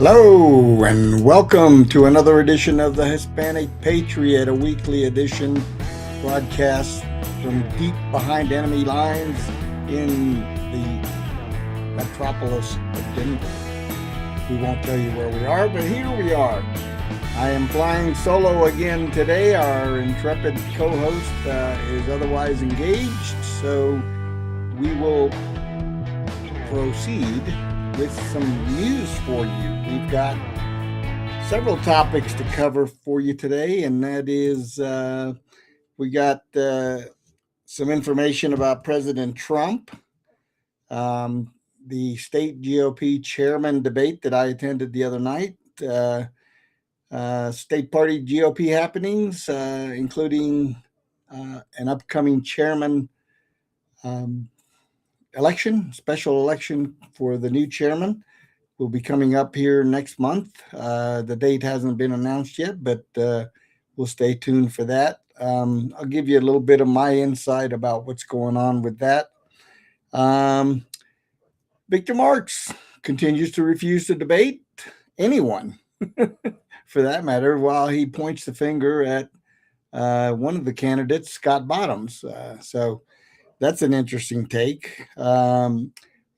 Hello and welcome to another edition of the Hispanic Patriot, a weekly edition broadcast from deep behind enemy lines in the metropolis of Denver. We won't tell you where we are, but here we are. I am flying solo again today. Our intrepid co-host is otherwise engaged, so we will proceed with some news for you. We've got several topics to cover for you today, and that is we got some information about President Trump, the state GOP chairman debate that I attended the other night, state party GOP happenings, including an upcoming chairman election, special election for the new chairman will be coming up here next month. The date hasn't been announced yet, but we'll stay tuned for that. I'll give you a little bit of my insight about what's going on with that. Victor Marx continues to refuse to debate anyone, for that matter, while he points the finger at one of the candidates, Scott Bottoms. So that's an interesting take.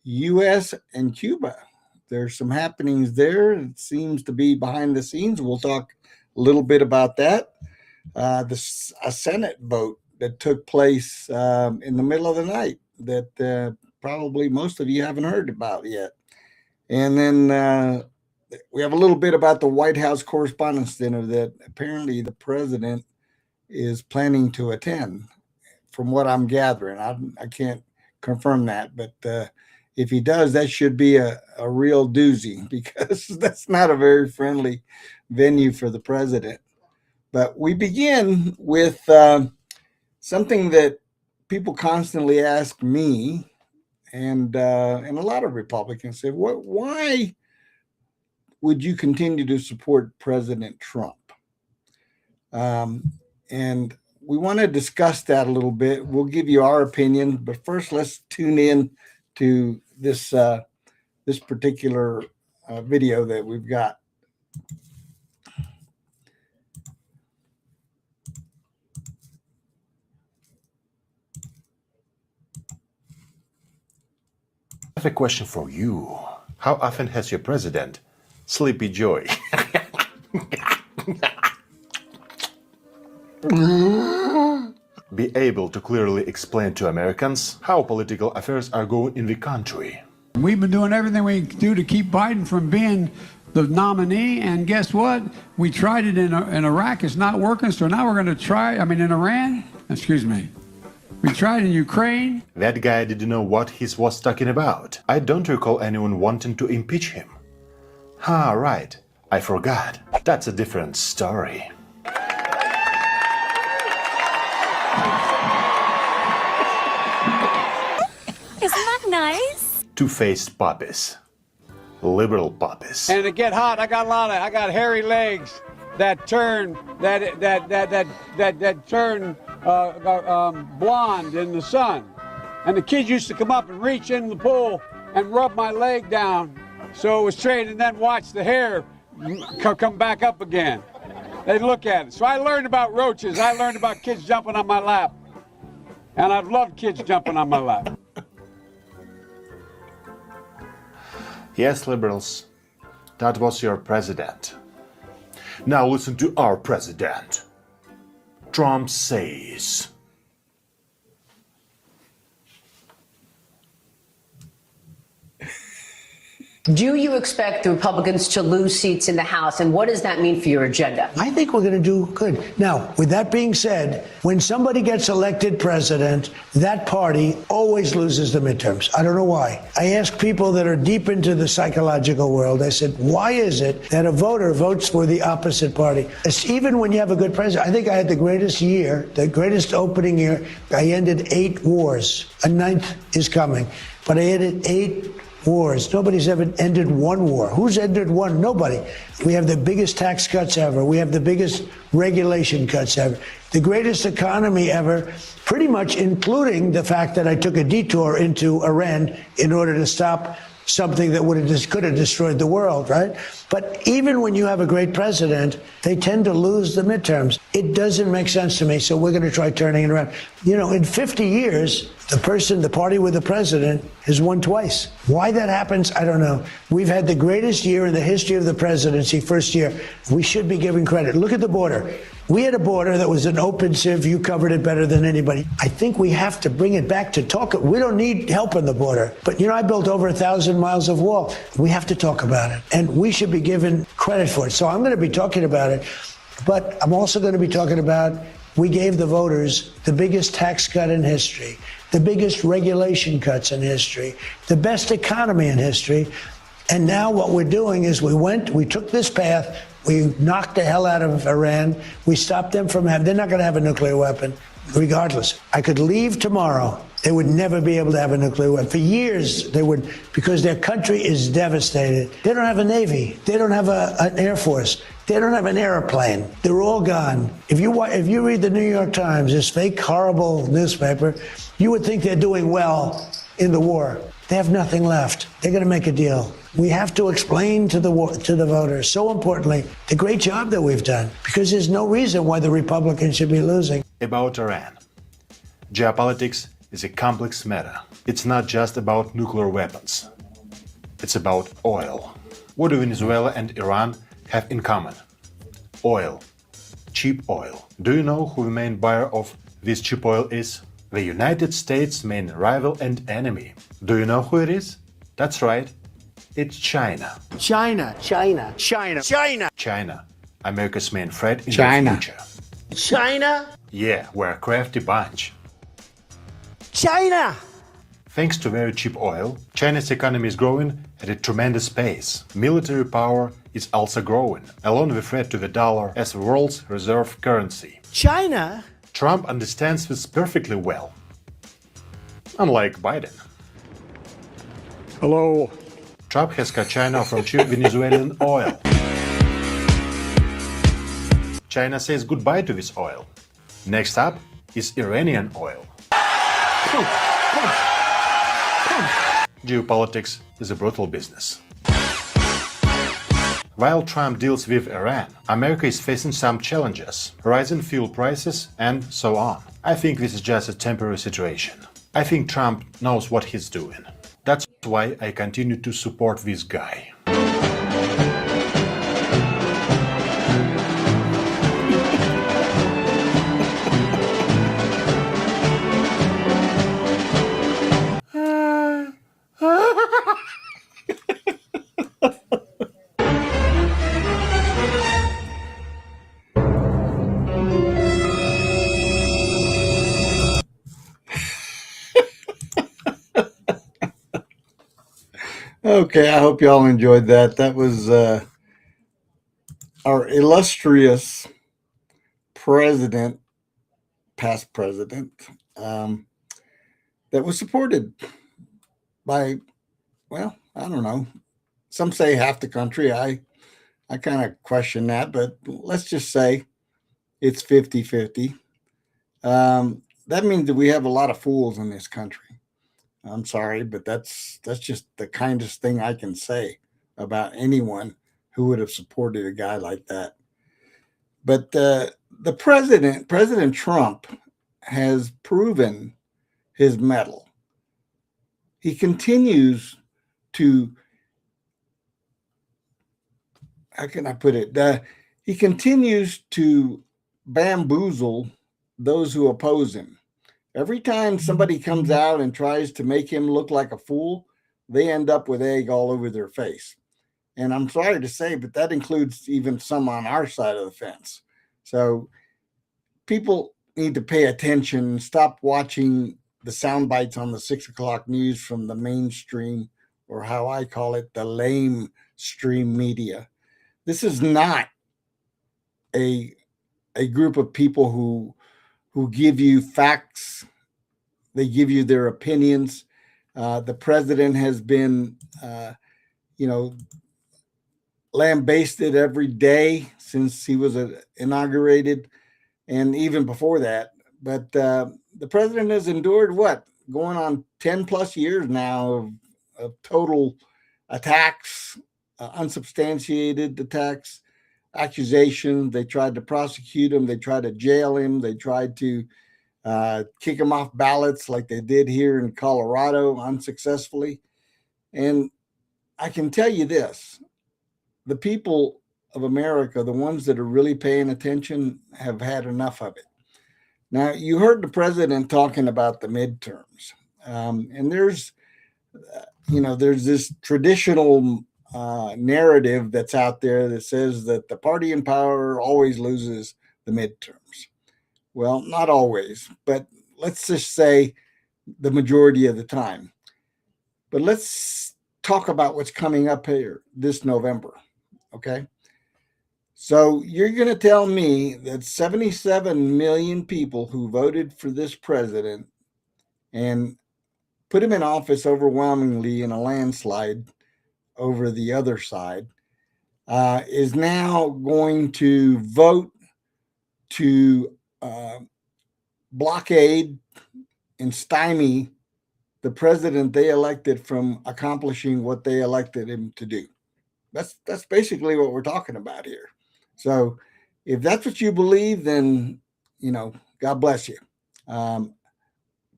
U.S. and Cuba. There's some happenings there. It seems to be behind the scenes. We'll talk a little bit about that. A Senate vote that took place in the middle of the night that probably most of you haven't heard about yet. And then we have a little bit about the White House Correspondents' Dinner that apparently the president is planning to attend, from what I'm gathering. I can't confirm that, but if he does, that should be a real doozy, because that's not a very friendly venue for the president. But we begin with something that people constantly ask me, and a lot of Republicans say, why would you continue to support President Trump? And we want to discuss that a little bit. We'll give you our opinion, but first let's tune in to this particular video that we've got. I have a question for you. How often has your president, Sleepy Joy, be able to clearly explain to Americans how political affairs are going in the country? We've been doing everything we can do to keep Biden from being the nominee, and guess what? We tried it in Iraq. It's not working, so now we're going to try, in Iran, excuse me. We tried in Ukraine. That guy didn't know what he was talking about. I don't recall anyone wanting to impeach him. Right. I forgot. That's a different story. Isn't that nice? Two-faced puppies. Liberal puppies. And to get hot, I got hairy legs that turn blonde in the sun. And the kids used to come up and reach in the pool and rub my leg down so it was straight, and then watch the hair come back up again. They'd look at it. So I learned about roaches. I learned about kids jumping on my lap. And I've loved kids jumping on my lap. Yes, liberals, that was your president. Now listen to our president. Trump says. Do you expect the Republicans to lose seats in the House, and what does that mean for your agenda? I think we're going to do good. Now, with that being said, when somebody gets elected president, that party always loses the midterms. I don't know why. I ask people that are deep into the psychological world, I said, why is it that a voter votes for the opposite party? It's even when you have a good president. I think I had the greatest year, the greatest opening year. I ended 8 wars. A 9th is coming. But I ended 8 wars. Nobody's ever ended one war. Who's ended one? Nobody. We have the biggest tax cuts ever. We have the biggest regulation cuts ever. The greatest economy ever, pretty much including the fact that I took a detour into Iran in order to stop something that could have destroyed the world, right? But even when you have a great president, they tend to lose the midterms. It doesn't make sense to me, so we're going to try turning it around. You know, in 50 years, the party with the president has won twice. Why that happens, I don't know. We've had the greatest year in the history of the presidency, first year. We should be giving credit. Look at the border. We had a border that was an open civ. You covered it better than anybody. I think we have to bring it back to talk. We don't need help on the border. But, you know, I built over 1,000 miles of wall. We have to talk about it. And we should be given credit for it. So I'm going to be talking about it. But I'm also going to be talking about we gave the voters the biggest tax cut in history, the biggest regulation cuts in history, the best economy in history. And now what we're doing is we took this path. We knocked the hell out of Iran. We stopped them from they're not going to have a nuclear weapon, regardless. I could leave tomorrow. They would never be able to have a nuclear weapon. For years, they would, because their country is devastated. They don't have a Navy. They don't have an Air Force. They don't have an airplane. They're all gone. If you read the New York Times, this fake, horrible newspaper, you would think they're doing well in the war. They have nothing left. They're going to make a deal. We have to explain to the voters, so importantly, the great job that we've done, because there's no reason why the Republicans should be losing. About Iran. Geopolitics is a complex matter. It's not just about nuclear weapons. It's about oil. What do Venezuela and Iran have in common? Oil. Cheap oil. Do you know who the main buyer of this cheap oil is? The United States' main rival and enemy. Do you know who it is? That's right. It's China. China. China. America's main threat in China. the future. China. Yeah, we're a crafty bunch. China. Thanks to very cheap oil, China's economy is growing at a tremendous pace. Military power is also growing, along with the threat to the dollar as the world's reserve currency. China. Trump understands this perfectly well. Unlike Biden. Hello. Trump has cut China from cheap Venezuelan oil. China says goodbye to this oil. Next up is Iranian oil. Geopolitics is a brutal business. While Trump deals with Iran, America is facing some challenges, rising fuel prices and so on. I think this is just a temporary situation. I think Trump knows what he's doing. That's why I continue to support this guy. Okay, I hope y'all enjoyed that. That was our illustrious president, past president, that was supported by, well, I don't know. Some say half the country. I kind of question that, but let's just say it's 50-50. That means that we have a lot of fools in this country. I'm sorry, but that's just the kindest thing I can say about anyone who would have supported a guy like that. But the President Trump, has proven his mettle. He continues to, how can I put it? He continues to bamboozle those who oppose him. Every time somebody comes out and tries to make him look like a fool, they end up with egg all over their face. And I'm sorry to say, but that includes even some on our side of the fence. So people need to pay attention and stop watching the sound bites on the 6 o'clock news from the mainstream, or how I call it, the lame stream media. This is not a group of people who give you facts. They give you their opinions. The president has been, lambasted every day since he was inaugurated, and even before that. But the president has endured going on 10 plus years now of total attacks, unsubstantiated attacks, accusations. They tried to prosecute him. They tried to jail him. They tried to kick him off ballots like they did here in Colorado unsuccessfully. And I can tell you this, the people of America, the ones that are really paying attention, have had enough of it. Now, you heard the president talking about the midterms. And there's this traditional narrative that's out there that says that the party in power always loses the midterms. Well, not always, but let's just say the majority of the time. But let's talk about what's coming up here this November, okay? So you're going to tell me that 77 million people who voted for this president and put him in office overwhelmingly in a landslide over the other side is now going to vote to blockade and stymie the president they elected from accomplishing what they elected him to do. That's basically what we're talking about here. So if that's what you believe, then, God bless you.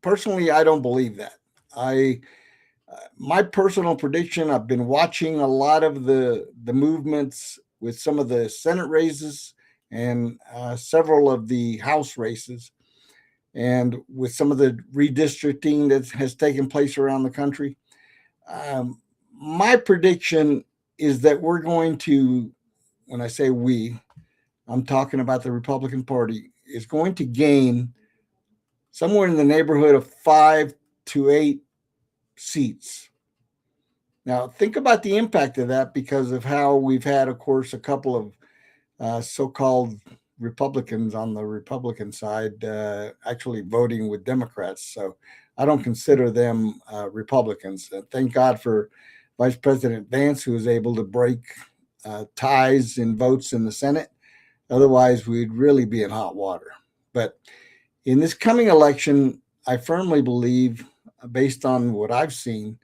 Personally, I don't believe that. My personal prediction, I've been watching a lot of the movements with some of the Senate races and several of the House races, and with some of the redistricting that has taken place around the country. My prediction is that we're going to, when I say we, I'm talking about the Republican Party, is going to gain somewhere in the neighborhood of 5 to 8 seats. Now, think about the impact of that, because of how we've had, of course, a couple of so-called Republicans on the Republican side actually voting with Democrats. So I don't consider them Republicans. Thank God for Vice President Vance, who was able to break ties in votes in the Senate. Otherwise, we'd really be in hot water. But in this coming election, I firmly believe, based on what I've seen,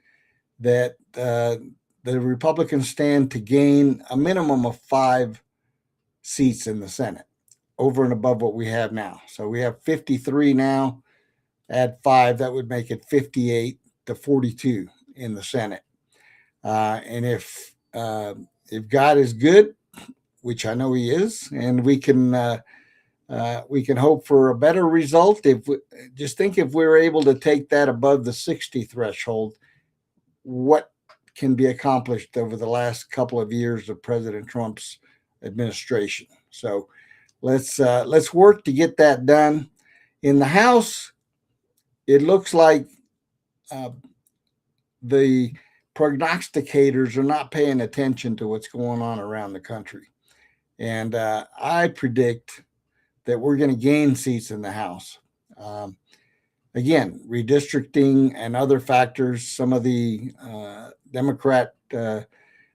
that the Republicans stand to gain a minimum of 5 seats in the Senate over and above what we have now. So we have 53 now. Add 5, that would make it 58 to 42 in the Senate. And if God is good, which I know He is, and we can hope for a better result. If we're able to take that above the 60 threshold, what can be accomplished over the last couple of years of President Trump's administration. So let's work to get that done. In the House, it looks like the prognosticators are not paying attention to what's going on around the country. And I predict that we're going to gain seats in the House. Again, redistricting and other factors, some of the Democrat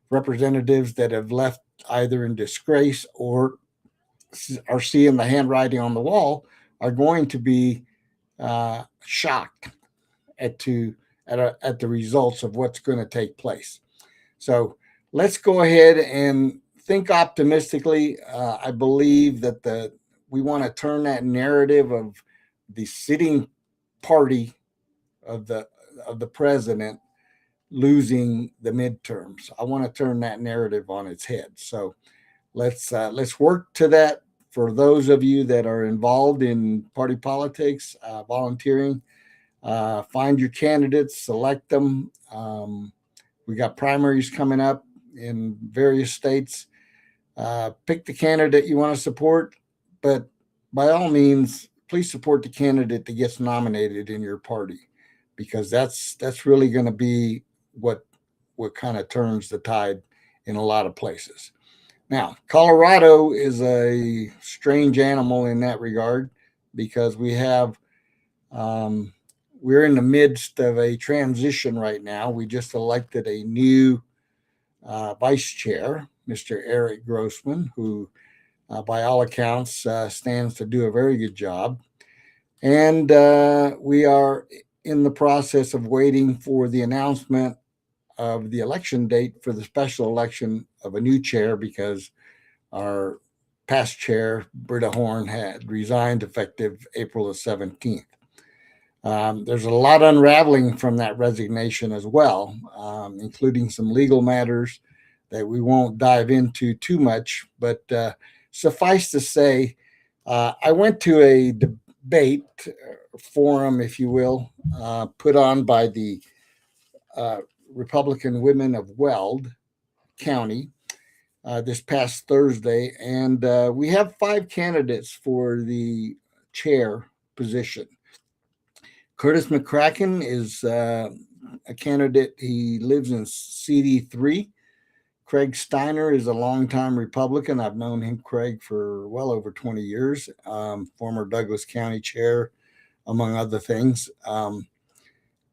representatives that have left either in disgrace or are seeing the handwriting on the wall are going to be shocked at the results of what's going to take place. So let's go ahead and think optimistically. I believe that we want to turn that narrative of the sitting party of the president losing the midterms. I want to turn that narrative on its head. So let's work to that. For those of you that are involved in party politics, volunteering, find your candidates, select them. We got primaries coming up in various states. Pick the candidate you want to support, but by all means, please support the candidate that gets nominated in your party, because that's really going to be what kind of turns the tide in a lot of places. Now, Colorado is a strange animal in that regard, because we have we're in the midst of a transition right now. We just elected a new vice chair, Mr. Eric Grossman, who by all accounts stands to do a very good job. And we are in the process of waiting for the announcement of the election date for the special election of a new chair because our past chair, Britta Horn, had resigned effective April the 17th. There's a lot unraveling from that resignation as well, including some legal matters that we won't dive into too much. But suffice to say, I went to a debate forum, if you will, put on by the Republican Women of Weld County this past Thursday. And we have 5 candidates for the chair position. Curtis McCracken is a candidate. He lives in CD3. Craig Steiner is a longtime Republican. I've known him, Craig, for well over 20 years, former Douglas County chair, among other things.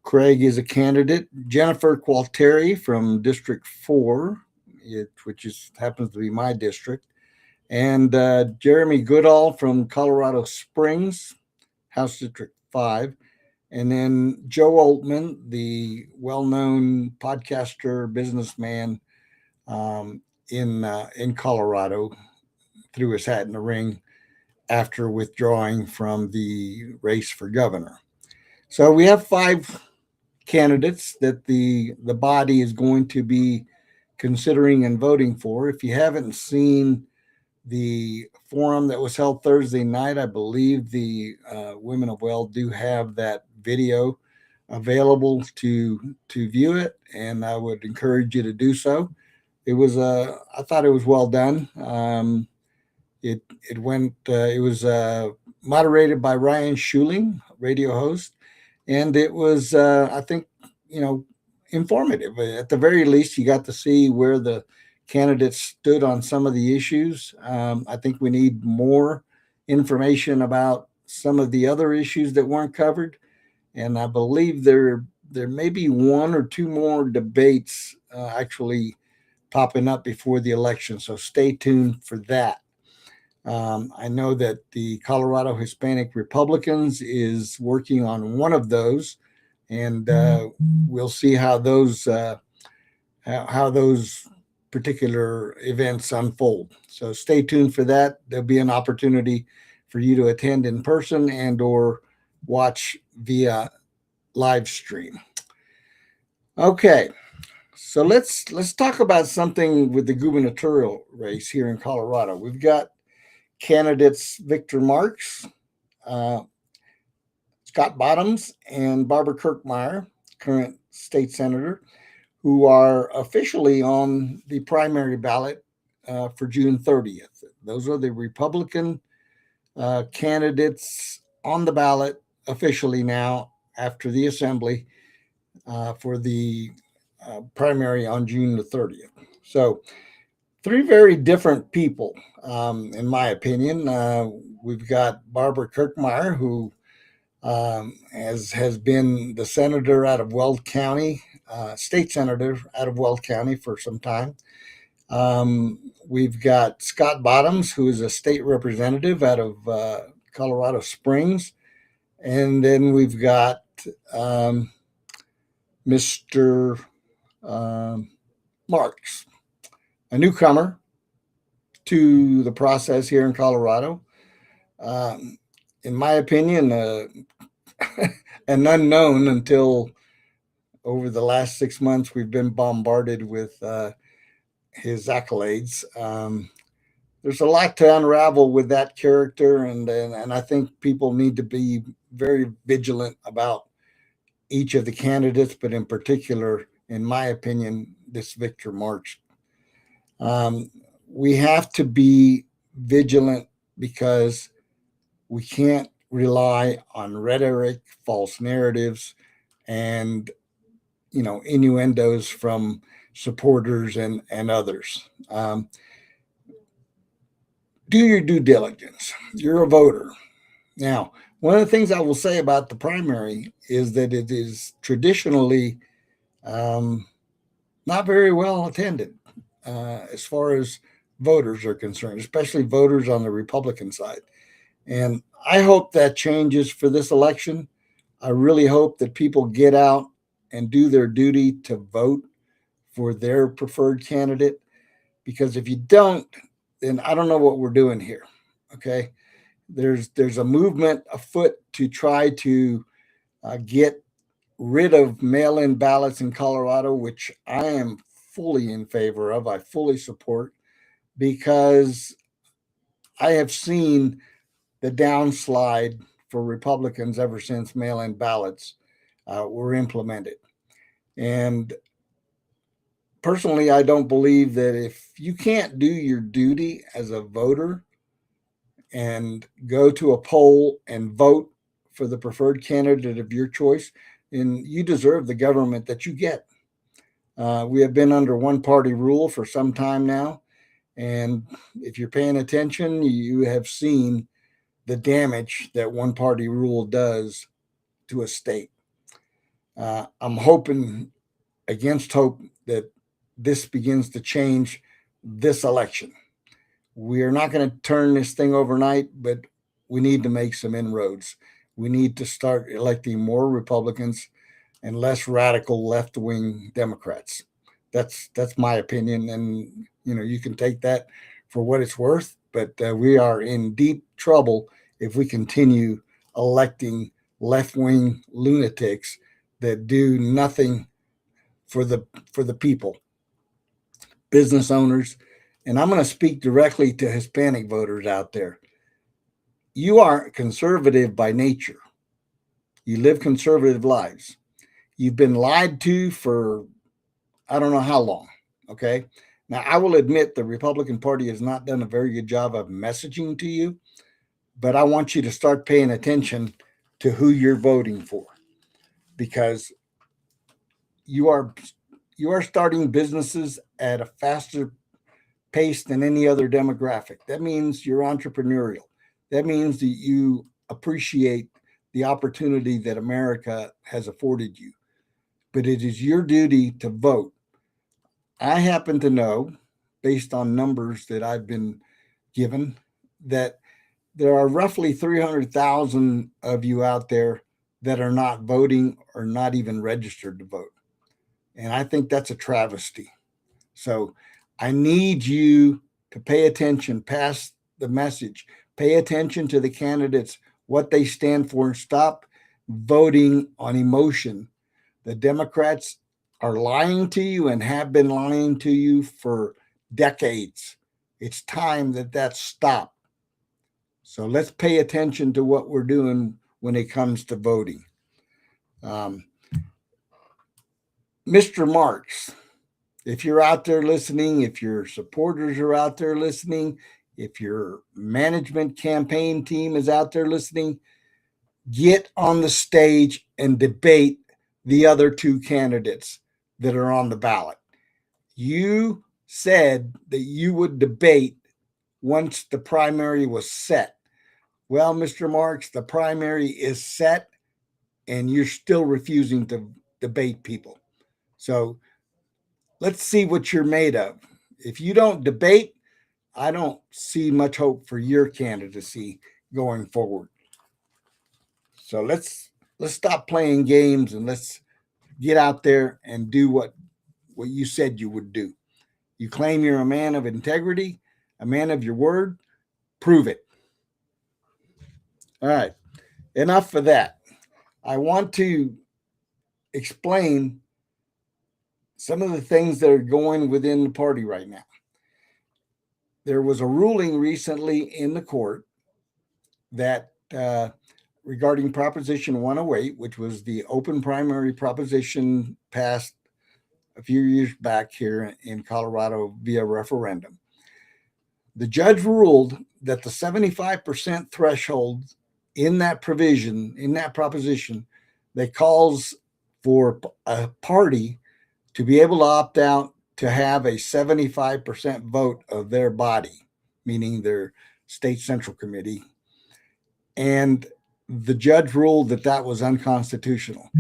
Craig is a candidate. Jennifer Qualteri from District 4, which happens to be my district, and Jeremy Goodall from Colorado Springs, House District 5. And then Joe Altman, the well-known podcaster, businessman in Colorado, threw his hat in the ring after withdrawing from the race for governor. So we have 5 candidates that the body is going to be considering and voting for. If you haven't seen the forum that was held Thursday night, I believe the Women of Weld do have that video available to view it, and I would encourage you to do so. It was I thought it was well done. It was moderated by Ryan Schuling, radio host, and it was I think informative. At the very least, you got to see where the candidates stood on some of the issues. I think we need more information about some of the other issues that weren't covered. And I believe there may be 1 or 2 more debates actually popping up before the election. So stay tuned for that. I know that the Colorado Hispanic Republicans is working on one of those, and we'll see how those particular events unfold. So stay tuned for that. There'll be an opportunity for you to attend in person and or watch via live stream. Okay, so let's talk about something with the gubernatorial race here in Colorado. We've got candidates Victor Marks, Scott Bottoms, and Barbara Kirkmeyer, current state senator, who are officially on the primary ballot for June 30th. Those are the Republican candidates on the ballot officially now after the assembly for the primary on June the 30th. So 3 very different people, in my opinion. We've got Barbara Kirkmeyer, who has been the senator out of Weld County, state senator out of Weld County for some time. We've got Scott Bottoms, who is a state representative out of Colorado Springs. And then we've got Mr. Marks, a newcomer to the process here in Colorado. In my opinion, an unknown until over the last 6 months. We've been bombarded with his accolades. There's a lot to unravel with that character, and I think people need to be very vigilant about each of the candidates, but in particular, in my opinion, this Victor Marks. We have to be vigilant because we can't rely on rhetoric, false narratives, and innuendos from supporters and others. Do your due diligence. You're a voter. Now, one of the things I will say about the primary is that it is traditionally not very well attended as far as voters are concerned, especially voters on the Republican side. And I hope that changes for this election. I really hope that people get out and do their duty to vote for their preferred candidate, because if you don't, then I don't know what we're doing here. Okay. There's a movement afoot to try to get rid of mail-in ballots in Colorado, which I am fully in favor of. I fully support, because I have seen the downslide for Republicans ever since mail-in ballots were implemented. And personally, I don't believe that if you can't do your duty as a voter and go to a poll and vote for the preferred candidate of your choice, then you deserve the government that you get. We have been under one party rule for some time now. And if you're paying attention, you have seen the damage that one party rule does to a state. I'm hoping against hope that this begins to change this election. We are not going to turn this thing overnight, but we need to make some inroads. We need to start electing more Republicans and less radical left-wing Democrats. That's my opinion, and you can take that for what it's worth. But we are in deep trouble if we continue electing left-wing lunatics that do nothing for the people, business owners. And I'm going to speak directly to Hispanic voters out there. You are conservative by nature. You live conservative lives. You've been lied to for I don't know how long. Okay. Now, I will admit the Republican Party has not done a very good job of messaging to you, but I want you to start paying attention to who you're voting for, because you are starting businesses at a faster pace than any other demographic. That means you're entrepreneurial. That means that you appreciate the opportunity that America has afforded you. But it is your duty to vote. I happen to know, based on numbers that I've been given, that there are roughly 300,000 of you out there that are not voting or not even registered to vote. And I think that's a travesty. So I need you to pay attention, pass the message, pay attention to the candidates, what they stand for, and stop voting on emotion. The Democrats are lying to you and have been lying to you for decades. It's time that stopped. So let's pay attention to what we're doing when it comes to voting. Mr. Marks, if you're out there listening, if your supporters are out there listening, if your management campaign team is out there listening, get on the stage and debate the other two candidates that are on the ballot. You said that you would debate once the primary was set. Well, Mr. Marks, the primary is set and you're still refusing to debate people. So let's see what you're made of. If you don't debate, I don't see much hope for your candidacy going forward. So let's stop playing games and let's get out there and do what you said you would do. You claim you're a man of integrity, a man of your word. Prove it. All right. Enough for that. I want to explain some of the things that are going within the party right now. There was a ruling recently in the court that regarding Proposition 108, which was the open primary proposition passed a few years back here in Colorado via referendum. The judge ruled that the 75% threshold in that provision, in that proposition, that calls for a party to be able to opt out to have a 75% vote of their body, meaning their state central committee. And the judge ruled that that was unconstitutional.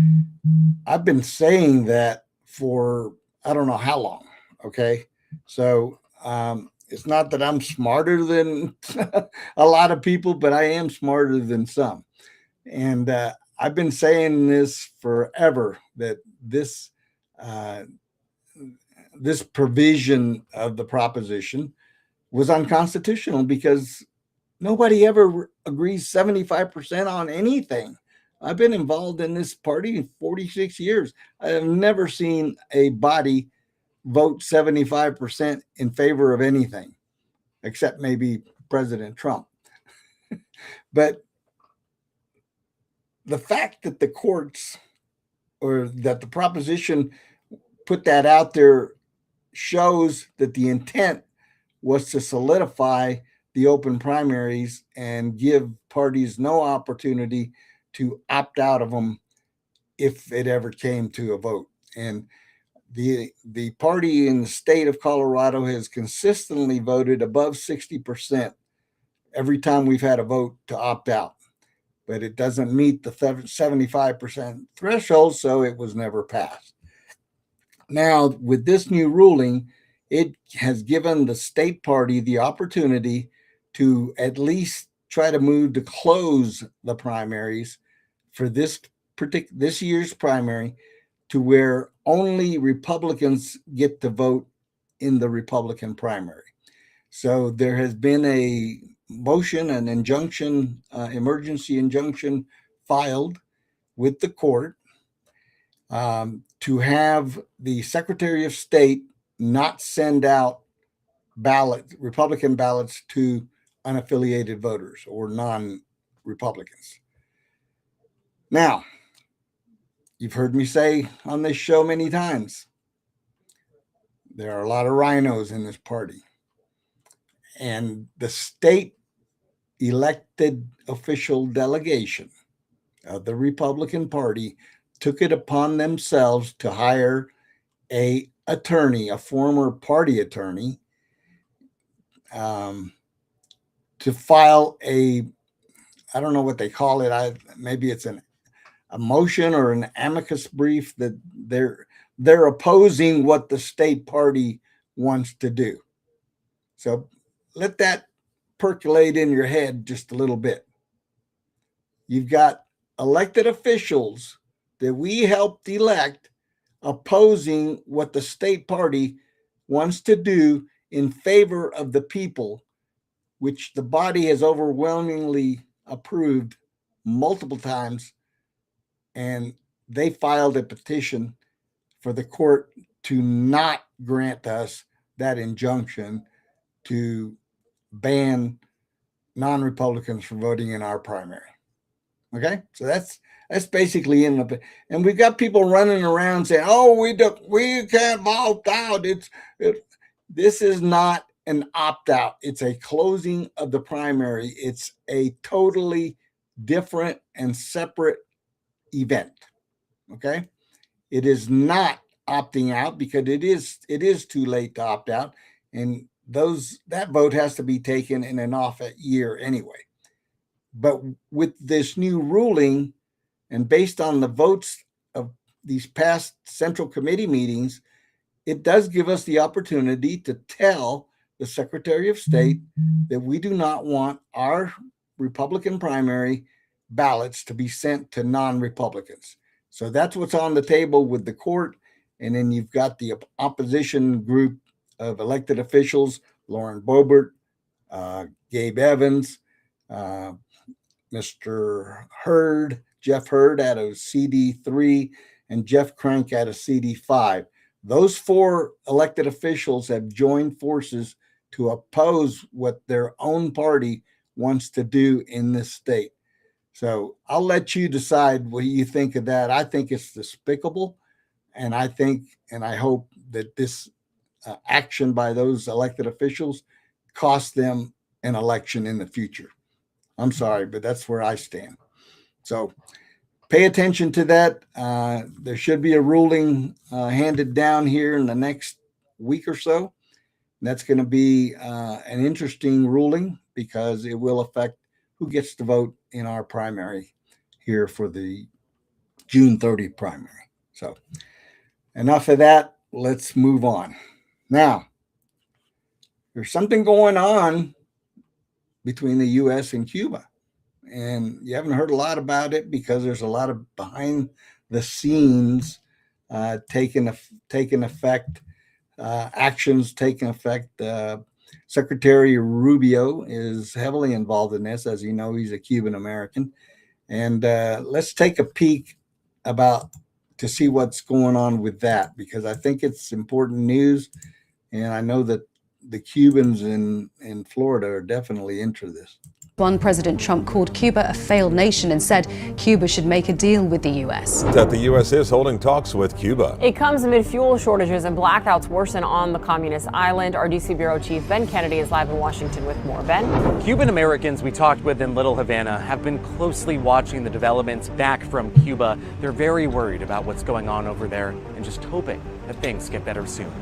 I've been saying that for I don't know how long. Okay. So it's not that I'm smarter than a lot of people, but I am smarter than some. And I've been saying this forever, that this this provision of the proposition was unconstitutional because nobody ever agrees 75% on anything. I've been involved in this party in 46 years. I have never seen a body vote 75% in favor of anything, except maybe President Trump. But the fact that the courts or that the proposition put that out there shows that the intent was to solidify the open primaries and give parties no opportunity to opt out of them if it ever came to a vote. And the party in the state of Colorado has consistently voted above 60% every time we've had a vote to opt out, but it doesn't meet the 75% threshold, so it was never passed. Now, with this new ruling, it has given the state party the opportunity to at least try to move to close the primaries for this year's primary to where only Republicans get to vote in the Republican primary. So there has been a motion, an injunction, emergency injunction filed with the court to have the Secretary of State not send out Republican ballots to unaffiliated voters or non-Republicans. Now, you've heard me say on this show many times, there are a lot of rhinos in this party. And the state elected official delegation of the Republican Party took it upon themselves to hire a former party attorney, to file I don't know what they call it. Maybe it's a motion or an amicus brief that they're opposing what the state party wants to do. So let that percolate in your head just a little bit. You've got elected officials that we helped elect opposing what the state party wants to do in favor of the people, which the body has overwhelmingly approved multiple times. And they filed a petition for the court to not grant us that injunction to ban non-Republicans from voting in our primary. Okay, so that's basically in the, and we've got people running around saying, "Oh, we can't opt out." This is not an opt out. It's a closing of the primary. It's a totally different and separate event. Okay, it is not opting out because it is too late to opt out, and that vote has to be taken in an off year anyway. But with this new ruling, and based on the votes of these past Central Committee meetings, it does give us the opportunity to tell the Secretary of State that we do not want our Republican primary ballots to be sent to non-Republicans. So that's what's on the table with the court. And then you've got the opposition group of elected officials, Lauren Boebert, Gabe Evans, Mr. Hurd, Jeff Hurd out of CD3, and Jeff Crank out of CD5. Those four elected officials have joined forces to oppose what their own party wants to do in this state. So I'll let you decide what you think of that. I think it's despicable. And I think, and I hope that this action by those elected officials cost them an election in the future. I'm sorry, but that's where I stand. So pay attention to that. There should be a ruling handed down here in the next week or so. That's going to be an interesting ruling because it will affect who gets to vote in our primary here for the June 30th primary. So enough of that. Let's move on. Now, there's something going on between the U.S. and Cuba. And you haven't heard a lot about it because there's a lot of behind the scenes taking effect actions taking effect. Secretary Rubio is heavily involved in this. As you know, he's a Cuban American. And let's take a peek to see what's going on with that, because I think it's important news. And I know that the Cubans in Florida are definitely into this. President Trump called Cuba a failed nation and said Cuba should make a deal with the U.S. That the U.S. is holding talks with Cuba. It comes amid fuel shortages and blackouts worsen on the communist island. Our D.C. Bureau Chief Ben Kennedy is live in Washington with more. Ben? Cuban Americans we talked with in Little Havana have been closely watching the developments back from Cuba. They're very worried about what's going on over there and just hoping that things get better soon.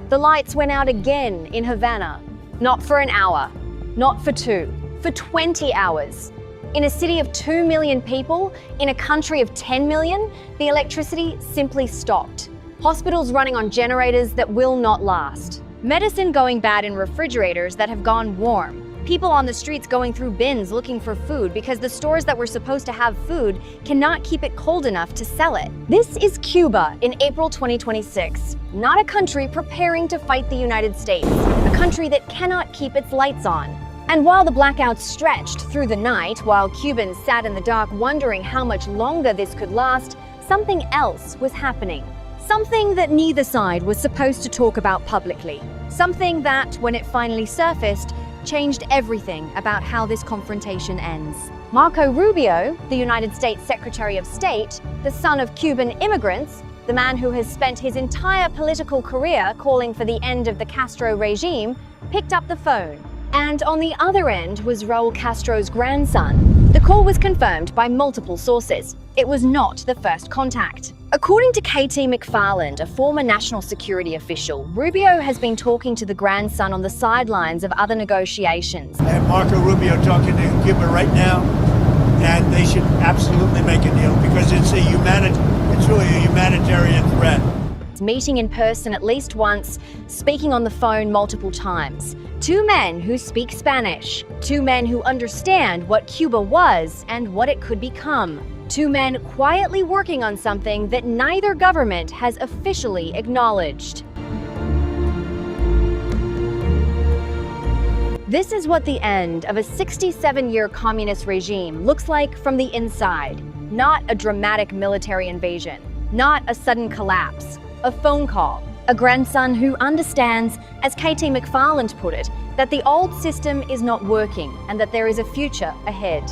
The lights went out again in Havana. Not for an hour, not for two. For 20 hours. In a city of 2 million people, in a country of 10 million, the electricity simply stopped. Hospitals running on generators that will not last. Medicine going bad in refrigerators that have gone warm. People on the streets going through bins looking for food because the stores that were supposed to have food cannot keep it cold enough to sell it. This is Cuba in April 2026. Not a country preparing to fight the United States. A country that cannot keep its lights on. And while the blackouts stretched through the night, while Cubans sat in the dark wondering how much longer this could last, something else was happening. Something that neither side was supposed to talk about publicly. Something that, when it finally surfaced, changed everything about how this confrontation ends. Marco Rubio, the United States Secretary of State, the son of Cuban immigrants, the man who has spent his entire political career calling for the end of the Castro regime, picked up the phone. And on the other end was Raul Castro's grandson. The call was confirmed by multiple sources. It was not the first contact. According to Katie McFarland, a former national security official, Rubio has been talking to the grandson on the sidelines of other negotiations. I have Marco Rubio talking to Cuba right now, and they should absolutely make a deal because it's really a humanitarian threat. Meeting in person at least once, speaking on the phone multiple times. Two men who speak Spanish. Two men who understand what Cuba was and what it could become. Two men quietly working on something that neither government has officially acknowledged. This is what the end of a 67-year communist regime looks like from the inside. Not a dramatic military invasion. Not a sudden collapse. A phone call. A grandson who understands, as Katie McFarland put it, that the old system is not working and that there is a future ahead.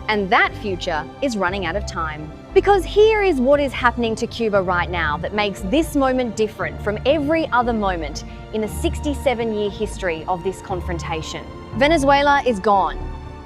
And that future is running out of time. Because here is what is happening to Cuba right now that makes this moment different from every other moment in the 67-year history of this confrontation. Venezuela is gone.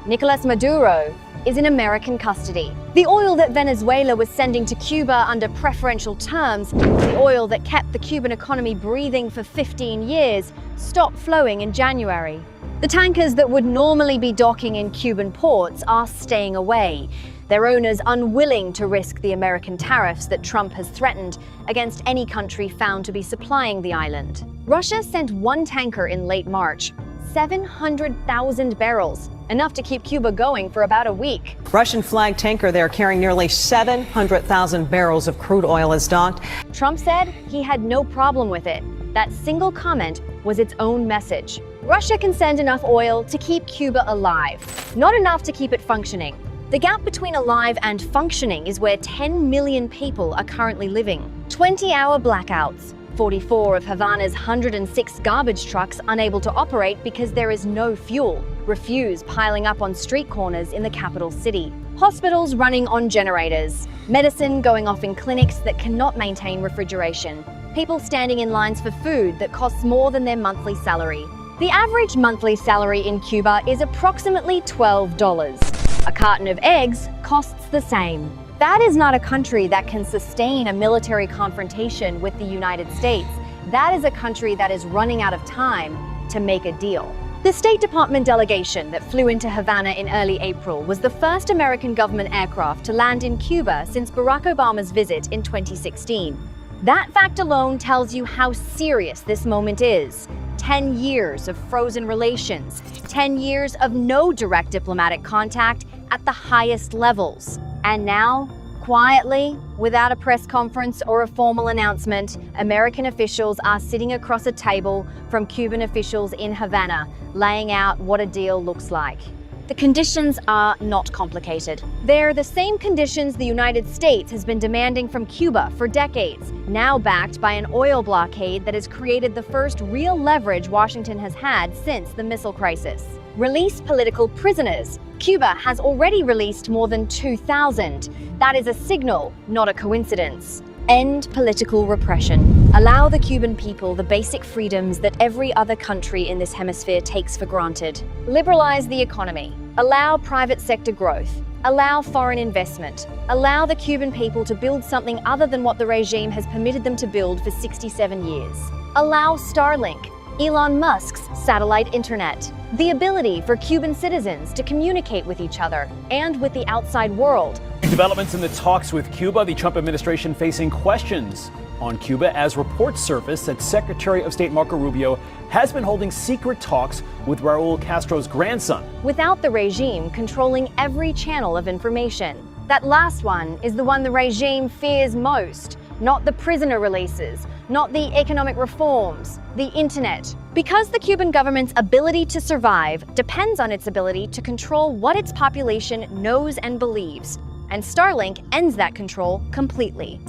Nicolas Maduro is in American custody. The oil that Venezuela was sending to Cuba under preferential terms, the oil that kept the Cuban economy breathing for 15 years, stopped flowing in January. The tankers that would normally be docking in Cuban ports are staying away, their owners unwilling to risk the American tariffs that Trump has threatened against any country found to be supplying the island. Russia sent one tanker in late March, 700,000 barrels, enough to keep Cuba going for about a week. Russian-flagged tanker there carrying nearly 700,000 barrels of crude oil is docked. Trump said he had no problem with it. That single comment was its own message. Russia can send enough oil to keep Cuba alive, not enough to keep it functioning. The gap between alive and functioning is where 10 million people are currently living. 20-hour blackouts. 44 of Havana's 106 garbage trucks unable to operate because there is no fuel. Refuse piling up on street corners in the capital city. Hospitals running on generators. Medicine going off in clinics that cannot maintain refrigeration. People standing in lines for food that costs more than their monthly salary. The average monthly salary in Cuba is approximately $12. A carton of eggs costs the same. That is not a country that can sustain a military confrontation with the United States. That is a country that is running out of time to make a deal. The State Department delegation that flew into Havana in early April was the first American government aircraft to land in Cuba since Barack Obama's visit in 2016. That fact alone tells you how serious this moment is. 10 years of frozen relations, 10 years of no direct diplomatic contact at the highest levels. And now, Quietly, without a press conference or a formal announcement, American officials are sitting across a table from Cuban officials in Havana, laying out what a deal looks like. The conditions are not complicated. They're the same conditions the United States has been demanding from Cuba for decades, now backed by an oil blockade that has created the first real leverage Washington has had since the missile crisis. Release political prisoners. Cuba has already released more than 2,000. That is a signal, not a coincidence. End political repression. Allow the Cuban people the basic freedoms that every other country in this hemisphere takes for granted. Liberalize the economy. Allow private sector growth. Allow foreign investment. Allow the Cuban people to build something other than what the regime has permitted them to build for 67 years. Allow Starlink, Elon Musk's satellite internet. The ability for Cuban citizens to communicate with each other and with the outside world. Developments in the talks with Cuba, the Trump administration facing questions on Cuba as reports surface that Secretary of State Marco Rubio has been holding secret talks with Raul Castro's grandson. Without the regime controlling every channel of information. That last one is the one the regime fears most, not the prisoner releases, not the economic reforms, the internet. Because the Cuban government's ability to survive depends on its ability to control what its population knows and believes. And Starlink ends that control completely.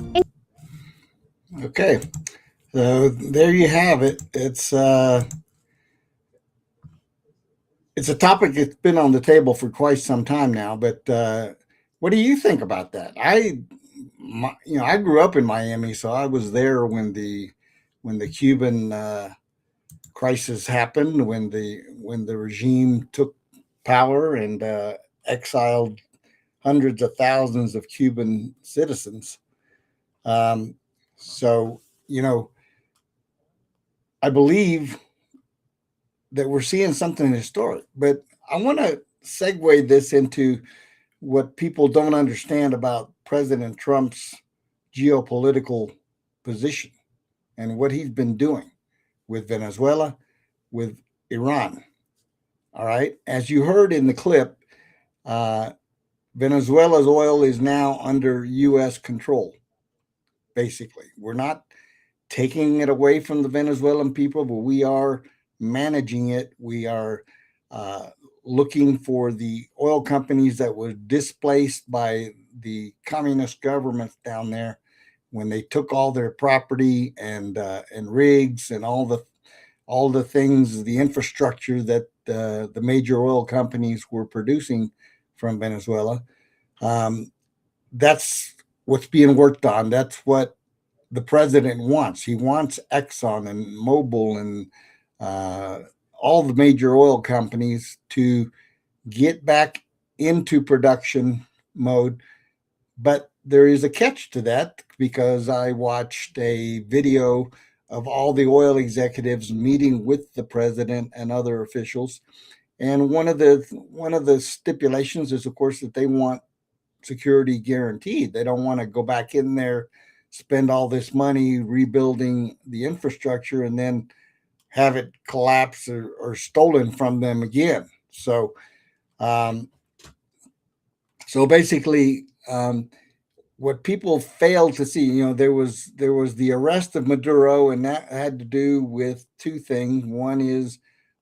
Okay, so there you have it. It's a topic that's been on the table for quite some time now. But what do you think about that? I grew up in Miami, so I was there when the Cuban crisis happened, when the regime took power and exiled hundreds of thousands of Cuban citizens. So, I believe that we're seeing something historic, but I want to segue this into what people don't understand about President Trump's geopolitical position and what he's been doing with Venezuela, with Iran. All right. As you heard in the clip, Venezuela's oil is now under U.S. control. Basically, we're not taking it away from the Venezuelan people, but we are managing it. We are looking for the oil companies that were displaced by the communist governments down there when they took all their property and rigs and all the things, the infrastructure that the major oil companies were producing from Venezuela. That's what's being worked on. That's what the president wants. He wants Exxon and Mobil and all the major oil companies to get back into production mode. But there is a catch to that, because I watched a video of all the oil executives meeting with the president and other officials. And one of the stipulations is, of course, that they want security guaranteed. They don't want to go back in there, spend all this money rebuilding the infrastructure, and then have it collapse or stolen from them again. So, basically, what people failed to see, there was the arrest of Maduro, and that had to do with two things. One is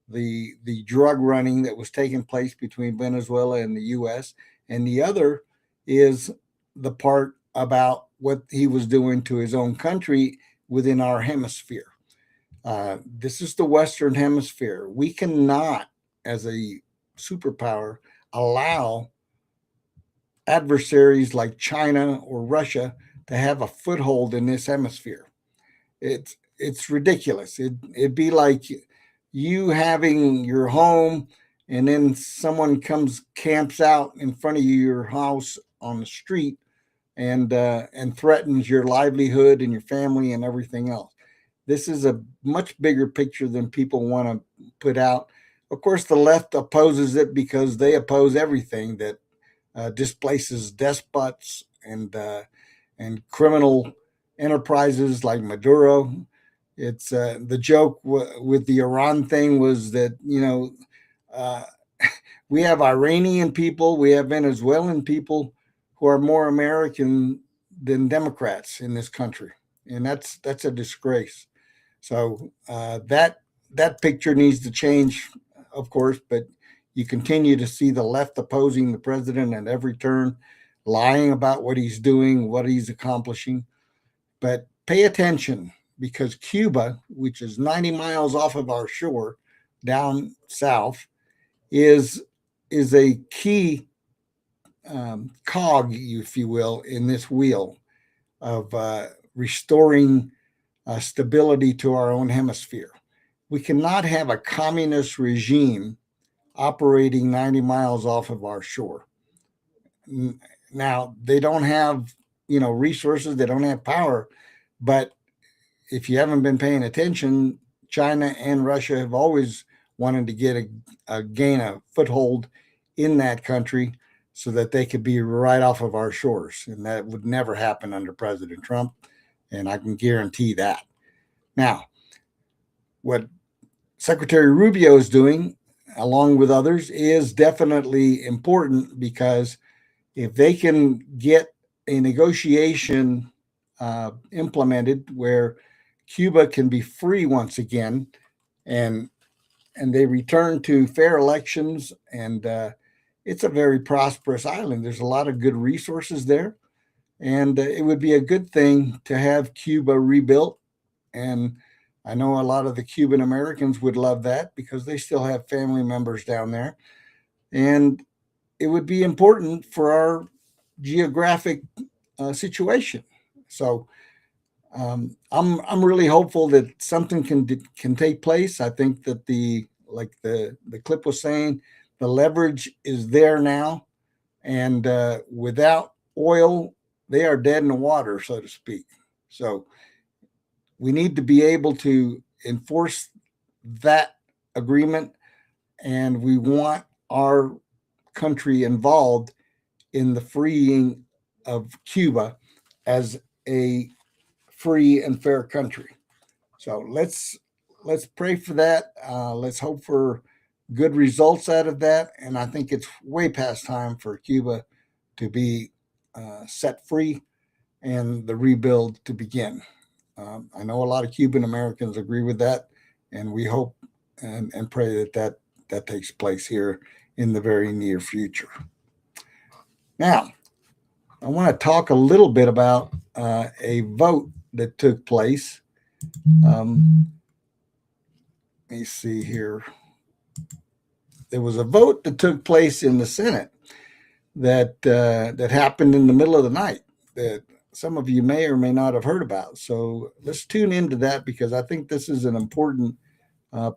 the drug running that was taking place between Venezuela and the U.S., and the other is the part about what he was doing to his own country within our hemisphere. This is the Western Hemisphere. We cannot, as a superpower, allow adversaries like China or Russia to have a foothold in this hemisphere. It's ridiculous. It'd be like you having your home and then someone camps out in front of your house on the street and threatens your livelihood and your family and everything else. This is a much bigger picture than people want to put out. Of course, the left opposes it because they oppose everything that displaces despots and criminal enterprises like Maduro. It's the joke with the Iran thing was that, we have Iranian people, we have Venezuelan people who who are more American than Democrats in this country, and that's a disgrace. So that picture needs to change, of course. But you continue to see the left opposing the president at every turn, lying about what he's doing, what he's accomplishing. But pay attention, because Cuba, which is 90 miles off of our shore down south, is a key cog, if you will, in this wheel of restoring stability to our own hemisphere. We cannot have a communist regime operating 90 miles off of our shore. Now, they don't have, resources, they don't have power, but if you haven't been paying attention, China and Russia have always wanted to get gain a foothold in that country so that they could be right off of our shores. And that would never happen under President Trump. And I can guarantee that. Now, what Secretary Rubio is doing, along with others, is definitely important, because if they can get a negotiation implemented where Cuba can be free once again, and they return to fair elections, and it's a very prosperous island. There's a lot of good resources there, and it would be a good thing to have Cuba rebuilt. And I know a lot of the Cuban Americans would love that, because they still have family members down there, and it would be important for our geographic situation. So I'm really hopeful that something can take place. I think that the clip was saying, the leverage is there now, and without oil, they are dead in the water, so to speak. So we need to be able to enforce that agreement, and we want our country involved in the freeing of Cuba as a free and fair country. So let's pray for that. Let's hope for good results out of that. And I think it's way past time for Cuba to be set free and the rebuild to begin. I know a lot of Cuban Americans agree with that, and we hope and pray that takes place here in the very near future. Now, I want to talk a little bit about a vote that took place. Let me see here. There was a vote that took place in the Senate that happened in the middle of the night that some of you may or may not have heard about. So let's tune into that, because I think this is an important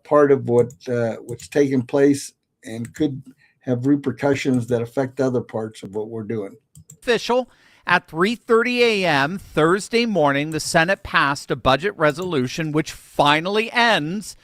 part of what's taking place and could have repercussions that affect other parts of what we're doing. Official. At 3:30 a.m. Thursday morning, the Senate passed a budget resolution which finally ends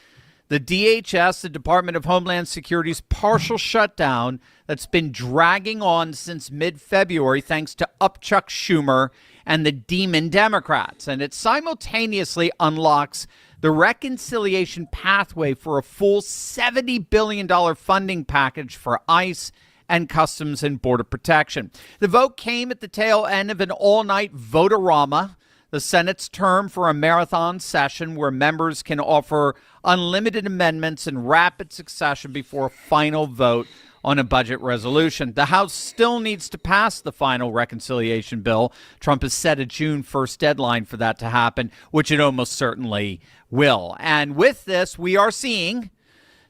the DHS, the Department of Homeland Security's partial shutdown that's been dragging on since mid-February thanks to Chuck Schumer and the demon Democrats. And it simultaneously unlocks the reconciliation pathway for a full $70 billion funding package for ICE and Customs and Border Protection. The vote came at the tail end of an all-night vote-a-rama, the Senate's term for a marathon session where members can offer unlimited amendments in rapid succession before a final vote on a budget resolution. The House still needs to pass the final reconciliation bill. Trump has set a June 1st deadline for that to happen, which it almost certainly will. And with this, we are seeing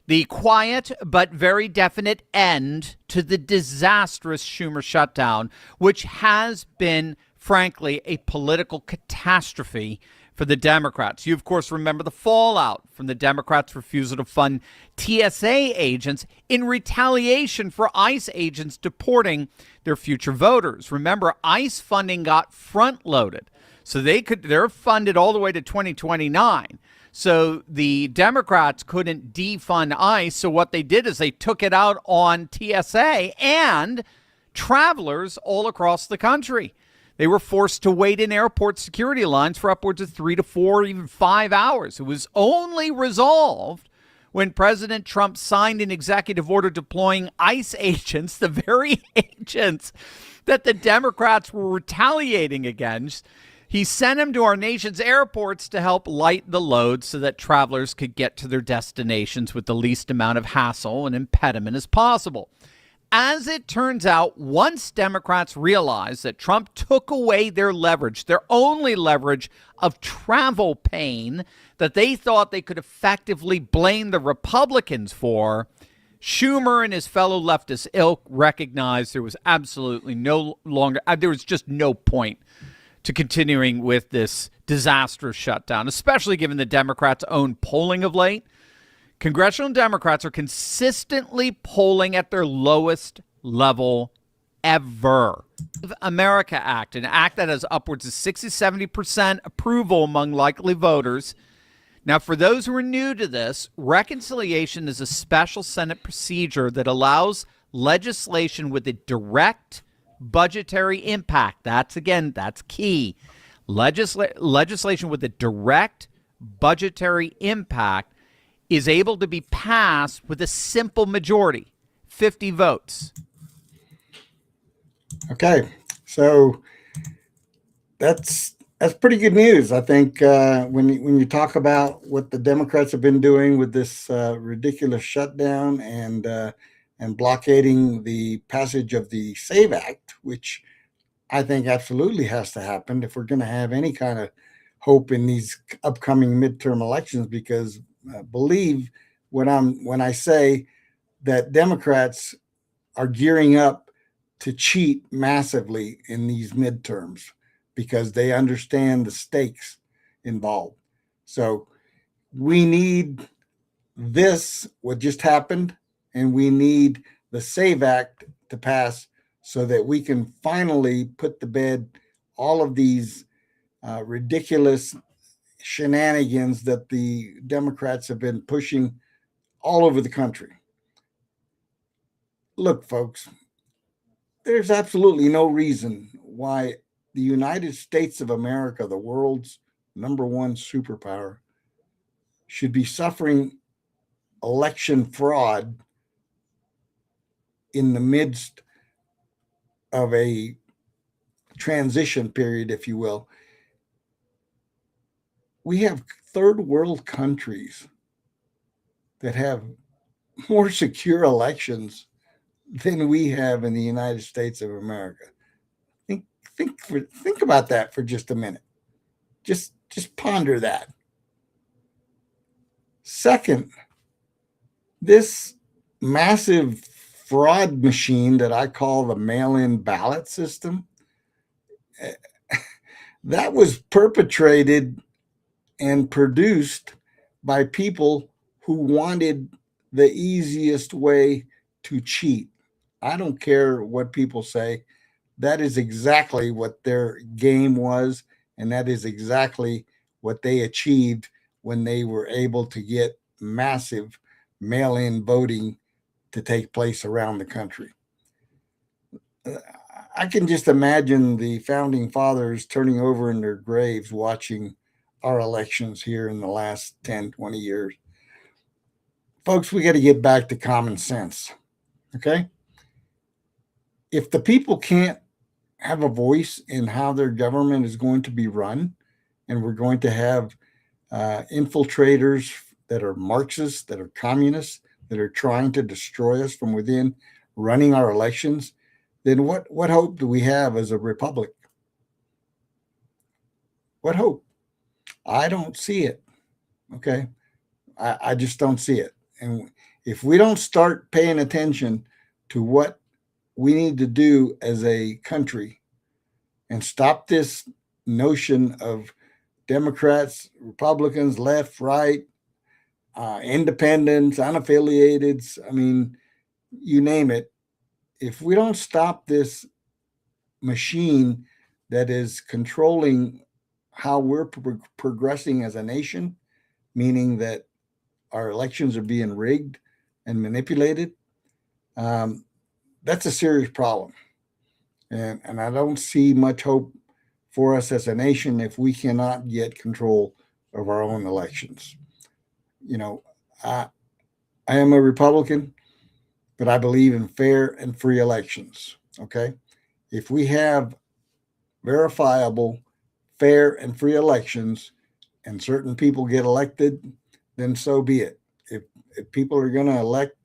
the quiet but very definite end to the disastrous Schumer shutdown, which has been, frankly, a political catastrophe for the Democrats. You, of course, remember the fallout from the Democrats' refusal to fund TSA agents in retaliation for ICE agents deporting their future voters. Remember, ICE funding got front-loaded, so they're funded all the way to 2029. So the Democrats couldn't defund ICE. So what they did is they took it out on TSA and travelers all across the country. They were forced to wait in airport security lines for upwards of 3 to 4, even 5 hours. It was only resolved when President Trump signed an executive order deploying ICE agents, the very agents that the Democrats were retaliating against, he sent him to our nation's airports to help light the load so that travelers could get to their destinations with the least amount of hassle and impediment as possible. As it turns out, once Democrats realized that Trump took away their leverage, their only leverage of travel pain that they thought they could effectively blame the Republicans for, Schumer and his fellow leftist ilk recognized there was absolutely there was just no point to continuing with this disastrous shutdown, especially given the Democrats' own polling of late. Congressional Democrats are consistently polling at their lowest level ever. America Act, an act that has upwards of 60-70% approval among likely voters. Now, for those who are new to this, reconciliation is a special Senate procedure that allows legislation with a direct budgetary impact. That's key. Legislation with a direct budgetary impact is able to be passed with a simple majority, 50 votes. Okay, so that's pretty good news. I think when you talk about what the Democrats have been doing with this ridiculous shutdown and blockading the passage of the SAVE Act, which I think absolutely has to happen if we're going to have any kind of hope in these upcoming midterm elections, because believe when I say that Democrats are gearing up to cheat massively in these midterms because they understand the stakes involved. So we need what just happened, and we need the SAVE Act to pass so that we can finally put to bed all of these ridiculous shenanigans that the Democrats have been pushing all over the country. Look, folks, there's absolutely no reason why the United States of America, the world's #1 superpower, should be suffering election fraud in the midst of a transition period, if you will. We have third world countries that have more secure elections than we have in the United States of America. Think about that for just a minute. Just ponder that. Second, this massive fraud machine that I call the mail-in ballot system, that was perpetrated and produced by people who wanted the easiest way to cheat. I don't care what people say. That is exactly what their game was, and that is exactly what they achieved when they were able to get massive mail-in voting to take place around the country. I can just imagine the founding fathers turning over in their graves watching our elections here in the last 10, 20 years. Folks, we got to get back to common sense, okay? If the people can't have a voice in how their government is going to be run, and we're going to have infiltrators that are Marxists, that are communists, that are trying to destroy us from within, running our elections, then what hope do we have as a republic? What hope? I don't see it, okay? I just don't see it. And if we don't start paying attention to what we need to do as a country and stop this notion of Democrats, Republicans, left, right, independents, unaffiliated, I mean, you name it. If we don't stop this machine that is controlling how we're progressing as a nation, meaning that our elections are being rigged and manipulated, that's a serious problem. And I don't see much hope for us as a nation if we cannot get control of our own elections. You know, I am a Republican, but I believe in fair and free elections, okay? If we have verifiable, fair, and free elections, and certain people get elected, then so be it. If people are going to elect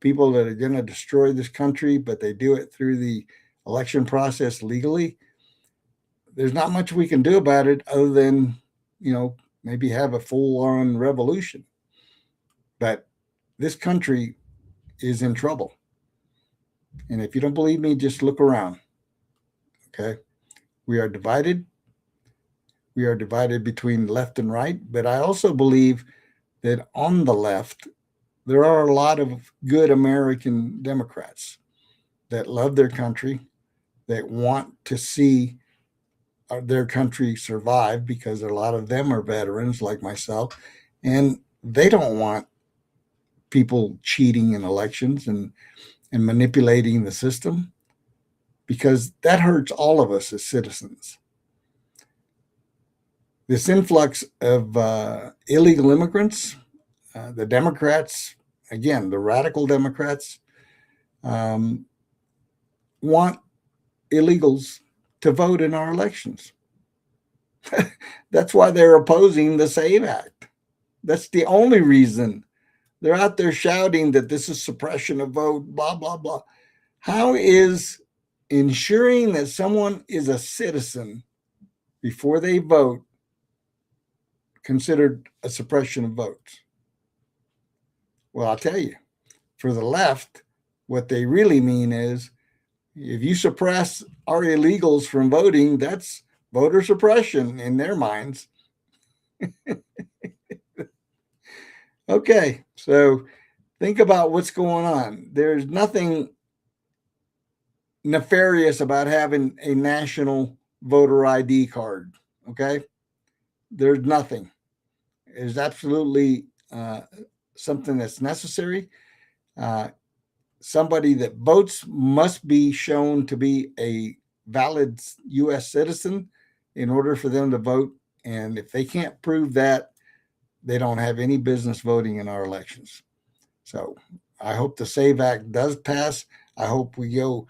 people that are going to destroy this country, but they do it through the election process legally, there's not much we can do about it other than, maybe have a full-on revolution. But this country is in trouble. And if you don't believe me, just look around. Okay? We are divided. We are divided between left and right. But I also believe that on the left, there are a lot of good American Democrats that love their country, that want to see their country survive, because a lot of them are veterans like myself, and they don't want people cheating in elections and manipulating the system, because that hurts all of us as citizens. This influx of illegal immigrants, the Democrats, again, the radical Democrats, want illegals to vote in our elections. That's why they're opposing the SAVE Act. That's the only reason. They're out there shouting that this is suppression of vote, blah, blah, blah. How is ensuring that someone is a citizen before they vote considered a suppression of votes? Well, I'll tell you, for the left, what they really mean is, if you suppress our illegals from voting, that's voter suppression in their minds. Okay, so think about what's going on. There's nothing nefarious about having a national voter ID card, okay? There's nothing. It's absolutely something that's necessary. Somebody that votes must be shown to be a valid U.S. citizen in order for them to vote. And if they can't prove that, they don't have any business voting in our elections. So I hope the SAVE Act does pass. I hope we go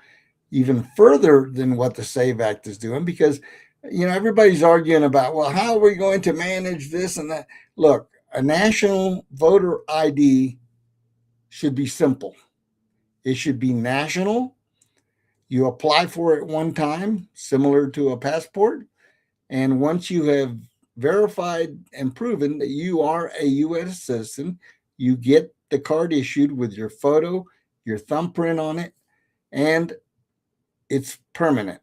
even further than what the SAVE Act is doing, because, everybody's arguing about, well, how are we going to manage this and that? Look, a national voter ID should be simple. It should be national. You apply for it one time, similar to a passport. And once you have verified and proven that you are a U.S. citizen, you get the card issued with your photo, your thumbprint on it, and it's permanent.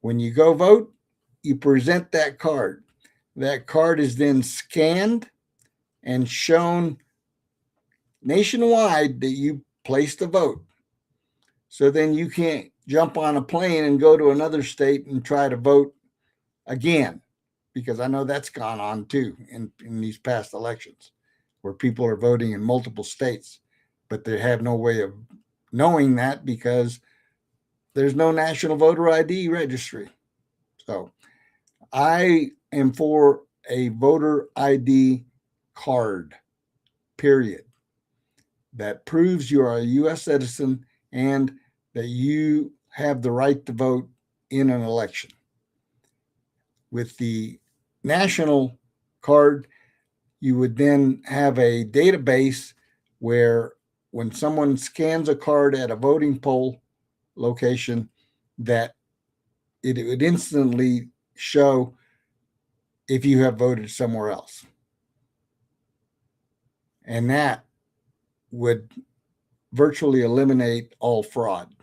When you go vote, you present that card. That card is then scanned and shown nationwide that you placed a vote. So then you can't jump on a plane and go to another state and try to vote again, because I know that's gone on too in these past elections, where people are voting in multiple states, but they have no way of knowing that because there's no national voter ID registry. So I am for a voter ID card, period, that proves you are a U.S. citizen and that you have the right to vote in an election. With the national card, you would then have a database where when someone scans a card at a voting poll location, that it would instantly show if you have voted somewhere else. And that would virtually eliminate all fraud.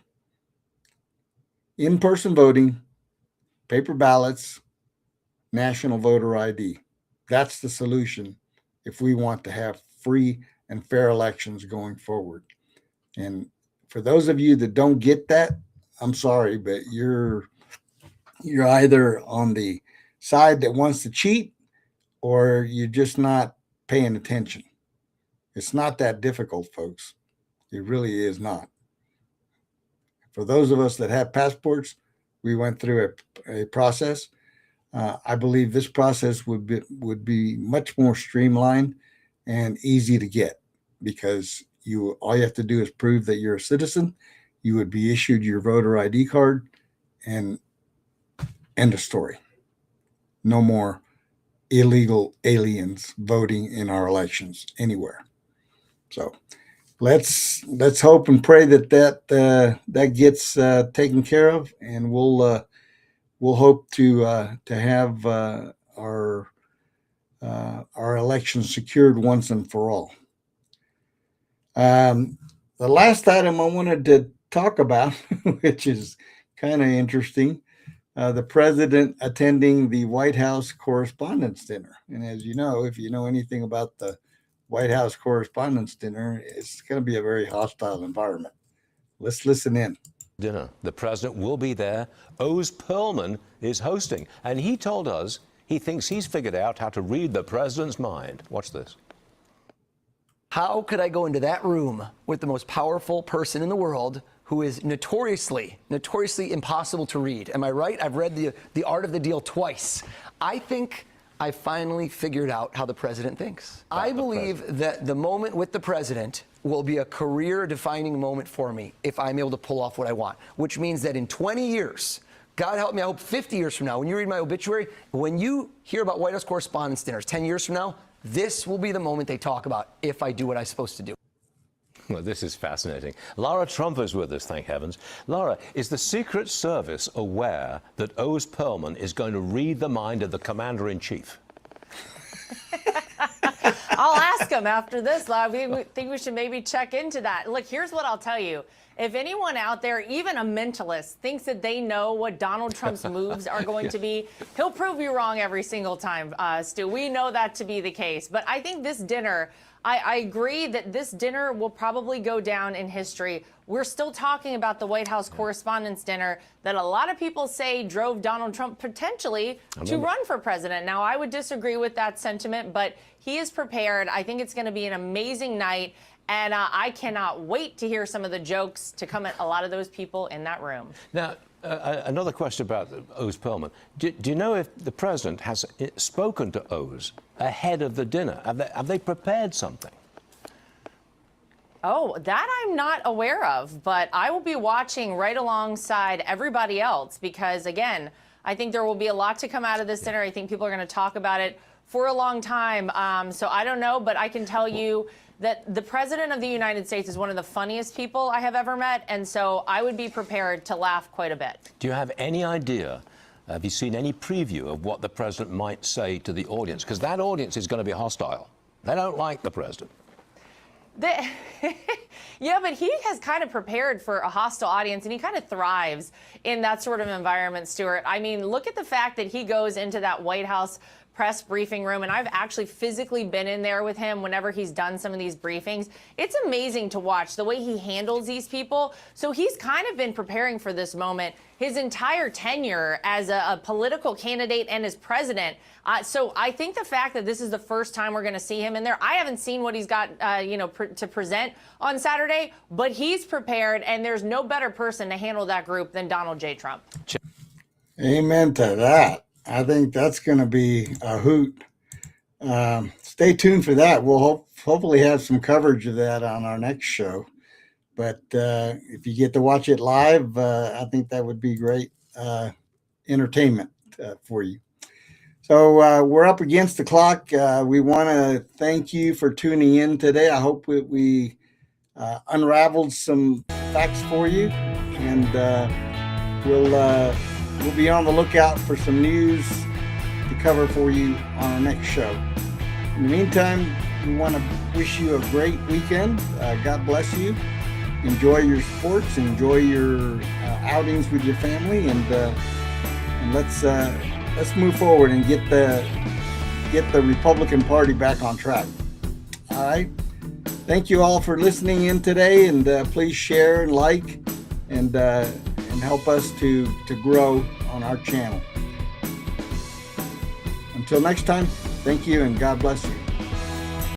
In-person voting, paper ballots, national voter ID. That's the solution if we want to have free and fair elections going forward. And for those of you that don't get that, I'm sorry, but you're either on the side that wants to cheat, or you're just not paying attention. It's not that difficult, folks. It really is not. For those of us that have passports, we went through a process. I believe this process would be much more streamlined and easy to get, because all you have to do is prove that you're a citizen, you would be issued your voter ID card, and end of story. No more illegal aliens voting in our elections anywhere. So let's hope and pray that gets taken care of, and we'll hope to have our elections secured once and for all. The last item I wanted to talk about, which is kind of interesting, the president attending the White House Correspondents' Dinner. And as you know, if you know anything about the White House Correspondents' Dinner, it's going to be a very hostile environment. Let's listen in. Dinner. The president will be there. Oz Perlman is hosting, and he told us he thinks he's figured out how to read the president's mind. Watch this. How could I go into that room with the most powerful person in the world who is notoriously impossible to read? Am I right? I've read The Art of the Deal twice. I think I finally figured out how the president thinks. I believe that the moment with the president will be a career-defining moment for me if I'm able to pull off what I want, which means that in 20 years, God help me, I hope 50 years from now, when you read my obituary, when you hear about White House Correspondents' Dinners 10 years from now, this will be the moment they talk about if I do what I'm supposed to do. Well, this is fascinating. Lara Trump is with us, thank heavens. Lara, is the Secret Service aware that Oz Perlman is going to read the mind of the Commander-in-Chief? I'll ask him after this. I think we should maybe check into that. Look, here's what I'll tell you. If anyone out there, even a mentalist, thinks that they know what Donald Trump's moves are going to be, he'll prove you wrong every single time, Stu. We know that to be the case. But I think this dinner, I agree that this dinner will probably go down in history. We're still talking about the White House Correspondents' Dinner that a lot of people say drove Donald Trump potentially to run for president. Now, I would disagree with that sentiment, but he is prepared. I think it's going to be an amazing night. And I cannot wait to hear some of the jokes to come at a lot of those people in that room. Now, another question about Oz Perlman. Do you know if the president has spoken to Oz ahead of the dinner? Have they prepared something? Oh, that I'm not aware of, but I will be watching right alongside everybody else because, again, I think there will be a lot to come out of this dinner. I think people are going to talk about it for a long time. So I don't know, but I can tell you that the president of the United States is one of the funniest people I have ever met, and so I would be prepared to laugh quite a bit. Do you have any idea, have you seen any preview of what the president might say to the audience? Because that audience is going to be hostile. They don't like the president. Yeah, but he has kind of prepared for a hostile audience, and he kind of thrives in that sort of environment, Stuart. I mean, look at the fact that he goes into that White House press briefing room, and I've actually physically been in there with him whenever he's done some of these briefings. It's amazing to watch the way he handles these people. So he's kind of been preparing for this moment his entire tenure as a political candidate and as president. So I think the fact that this is the first time we're going to see him in there, I haven't seen what he's got, to present on Saturday, but he's prepared, and there's no better person to handle that group than Donald J. Trump. Amen to that. I think that's going to be a hoot. Stay tuned for that. We'll hopefully have some coverage of that on our next show. But if you get to watch it live, I think that would be great entertainment for you. So we're up against the clock. We want to thank you for tuning in today. I hope we unraveled some facts for you, and we'll be on the lookout for some news to cover for you on our next show. In the meantime, we want to wish you a great weekend. God bless you. Enjoy your sports. Enjoy your outings with your family, and let's move forward and get the Republican Party back on track. All right. Thank you all for listening in today, and please share and like and help us to grow on our channel. Until next time, thank you and God bless you.